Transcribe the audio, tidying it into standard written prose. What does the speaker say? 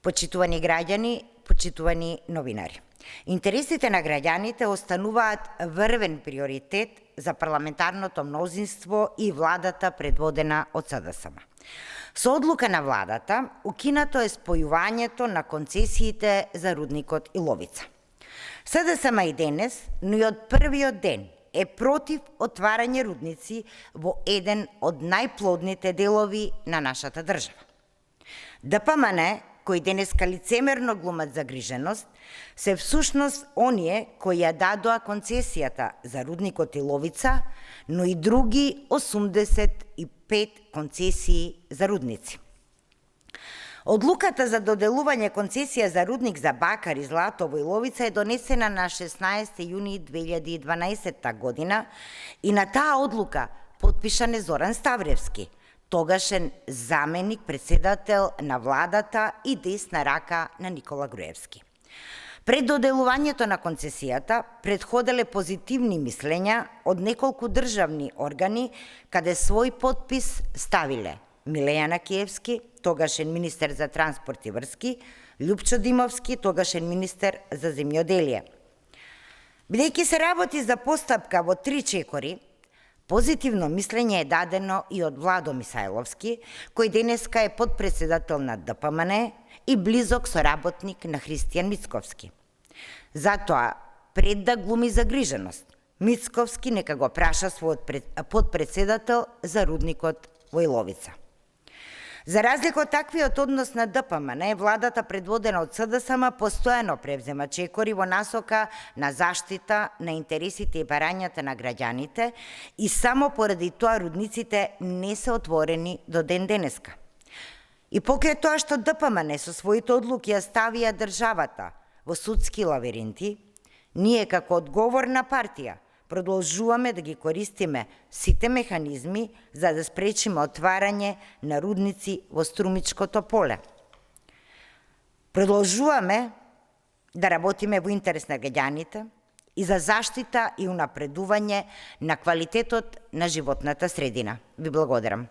Почитувани граѓани, почитувани новинари. Интересите на граѓаните остануваат врвен приоритет за парламентарното мнозинство и владата предводена од СДСМ. Со одлука на владата, укинато е спојувањето на концесиите за рудникот Иловица. СДСМ и денес, но и од првиот ден, е против отварање рудници во еден од најплодните делови на нашата држава. ДПМН, кои денеска лицемерно глумат загриженост, се всушност оние кои ја дадоа концесијата за рудникот Иловица, но и други 85 концесии за рудници. Одлуката за доделување концесија за рудник за бакар и злато во Иловица е донесена на 16 јуни 2012 година и на таа одлука потпишан е Зоран Ставревски, тогашен заменик председател на владата и десна рака на Никола Груевски. Пред доделувањето на концесијата предходеле позитивни мислења од неколку државни органи, каде свој подпис ставиле Милејана Киевски, тогашен министер за транспорт и врски, Љупчо Димовски, тогашен министер за земјоделие. Бидејќи се работи за постапка во 3 чекори, позитивно мислење е дадено и од Владо Мисајловски, кој денеска е подпредседател на ДПМН и близок соработник на Христијан Мицковски. Затоа, пред да глуми загриженост, Мицковски нека го праша својот подпредседател за рудникот во Иловица. За разлика од таквиот однос на ДПМН, владата предводена од СДСМ постојано превзема чекори во насока на заштита на интересите и барањата на граѓаните и само поради тоа рудниците не се отворени до ден денеска. И покрај тоа што ДПМН со своите одлуки ја ставија државата во судски лавиринти, ние како одговорна партија продолжуваме да ги користиме сите механизми за да спречиме отварање на рудници во Струмичкото поле. Продолжуваме да работиме во интерес на граѓаните и за заштита и унапредување на квалитетот на животната средина. Ви благодарам.